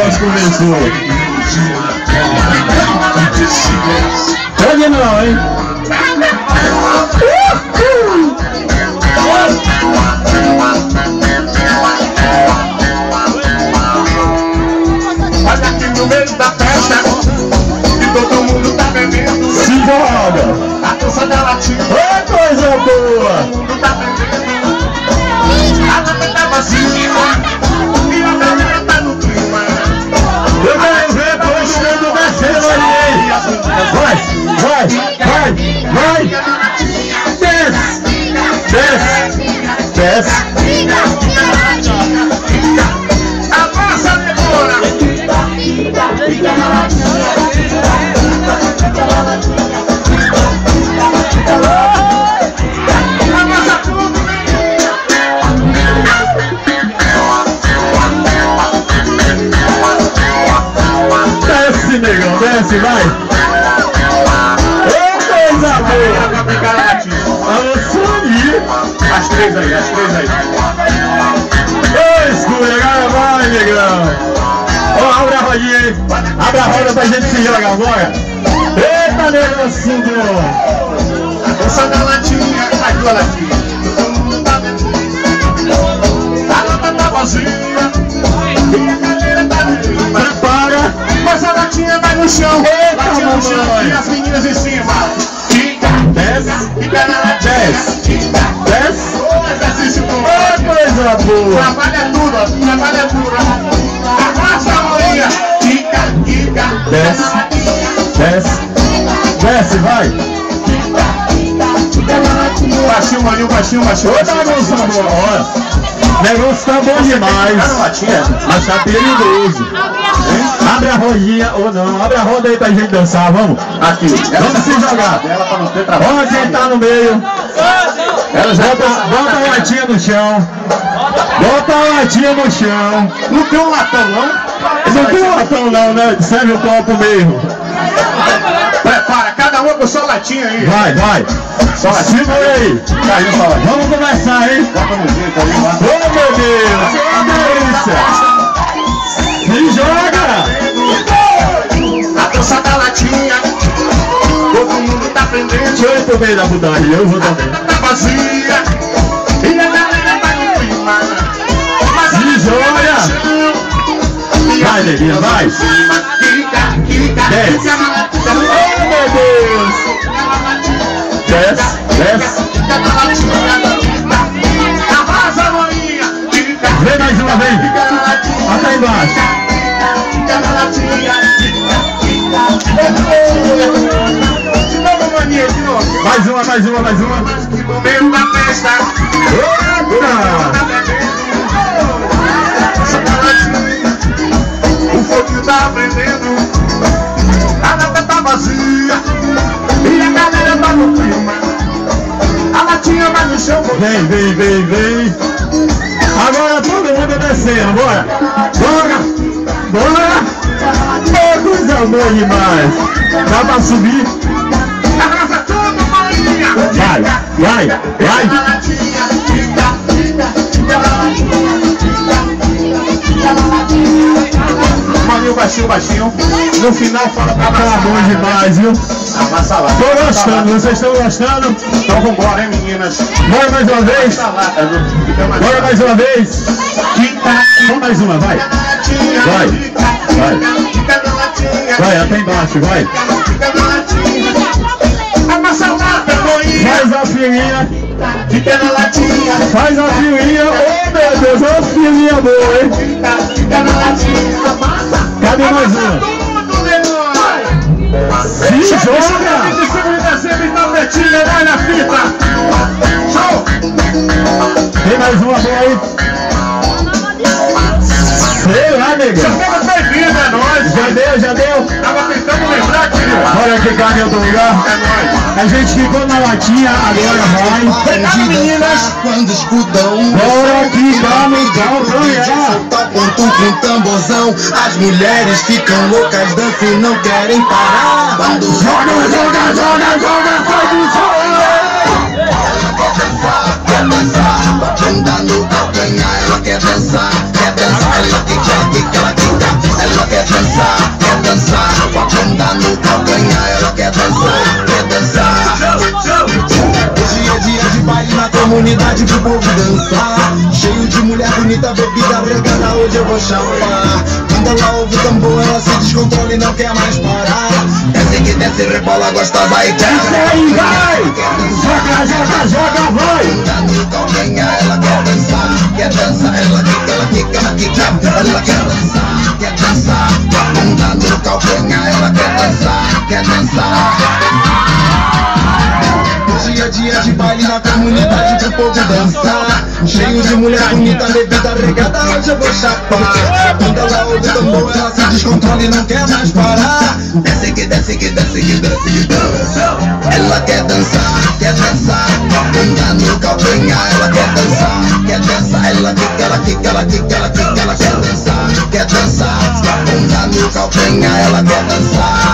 negócio começou. Pode não, hein? Olha aqui no meio da festa e todo mundo tá bebendo. Se joga! A dança da latinha. Ô, coisa boa! Todo mundo tá bebendo. A lata tá vazia e a galera tá no clima. Eu quero ver todo mundo descendo ali, hein? Vai! Desce! Avança, demora. Avança tudo, Desce, negão, desce, vai! Ô, coisa boa! Avançou ali! As três aí. Ô, escorregar, vai, negão! Ó, abre a rodinha aí! Abre a roda pra gente se jogar agora! Eita, negão, Dança da latinha, as duas latinhas. Todo mundo tá bebendo. A lata tá vazia e a galera tá no clima. prepara! Mas a latinha vai no chão. Eita, Latinha no chão mamãe. e as meninas em cima. Fica na latinha. Desce! Ô, exercício bom. Ô, coisa boa! Trabalha tudo, ó. Trabalha tudo. Arrasta a mãozinha. Fica. Desce, vai! Baixinho, maninho, baixinho. Ô, bagunça boa! Ó, negócio tá bom demais! Mas tá perigoso! Abre a rodinha, ou não, abre a roda aí pra gente dançar, vamos! Aqui. Vamos se jogar! Ela pra não ter trabalho. Vamos quem tá no meio! Ela já Bota a latinha no chão! Bota a latinha no chão! não tem um latão, não? Não tem latão não, né? Serve o copo mesmo! Prepara, cada uma com sua latinha aí. Vai! Só latinha. Segura aí! Caiu só latinha. Vamos começar, hein? Bota no jeito ali, lá. Ô, meu Deus! Que delícia! Se joga! A dança da latinha. Todo mundo tá prendendo. Deixa eu ir pro meio da putaria, eu vou também. Tá vazia e a galera tá no clima. Mas Se joga! Vai, neguinha, vai! Fica Desce. na latinha. Oh, meu Deus! Desce! Fica na latinha. Arrasa, maninha. Vem mais uma vez! Fica na latinha. Até embaixo! Fica na latinha. De novo, maninha, de novo. Mais uma! No meio da festa. Eita! O fogo tá prendendo. A lata tá vazia e a galera tá no clima. A latinha vai no chão. Vem! Agora todo mundo descendo, bora! Oh, coisa boa demais! Dá pra subir? Arrasa tudo, maninha. Vai! Na latinha. Fica na latinha. Maninho, baixinho. No final fala pra Tá bom demais, viu? Amassa lá. Tô gostando, vocês estão gostando? Então vambora, hein, meninas. Bora mais uma vez? Essa lata, viu? Fica mais Bora mais uma vez? Só mais uma, vai! Vai, até embaixo, vai! Faz a filinha! Fica na latinha. Faz a filinha! Oh, meu Deus, olha a filinha boa, hein? Fica na latinha. Cadê mais uma? Tudo, demônio. Se joga! 25 de dezembro, então, Betinha, vai na fita. Show. Tem mais uma boa aí? Sei lá, nega! Chegamos bem-vindo, é nóis. Já deu? Tava tentando lembrar, tio. Olha que cara em outro lugar! É nóis. A gente ficou na latinha, agora vai! Obrigado, meninas. Quando escutam Bora que dá no calcanhar! solta ponto com tamborzão, as mulheres ficam loucas, dançam e não querem parar. Quando Joga, faz o som! quer dançar, bunda no calcanhar, ela quer dançar, ela quica, ela quica. Ela comunidade pro povo dançar. Cheio de mulher bonita, bebida regada, hoje eu vou chapar. Quando ela ouve o tambor, ela se descontrola e não quer mais parar. Desce que desce, rebola gostosa e quer. Desce aí, vai! Joga, joga, joga, vai! Bunda no calcanhar, ela quer dançar. Quer dançar, ela quica, ela quica, ela quica. Ela quer dançar, quer dançar. Bunda no calcanhar, ela quer dançar, quer dançar. Hoje é dia de baile na comunidade pro povo dançar. Cheio de mulher bonita, bebida regada, hoje eu vou chapar. Quando ela ouve o tambor, ela se descontrola e não quer mais parar. Desce que desce, que desce, que desce, que desce. Ela quer dançar, quer dançar. Bunda no calcanhar, ela quer dançar, quer dançar. Ela quica, ela quica, ela quica, ela quica. Ela quer dançar, quer dançar. Bunda no calcanhar, ela quer dançar.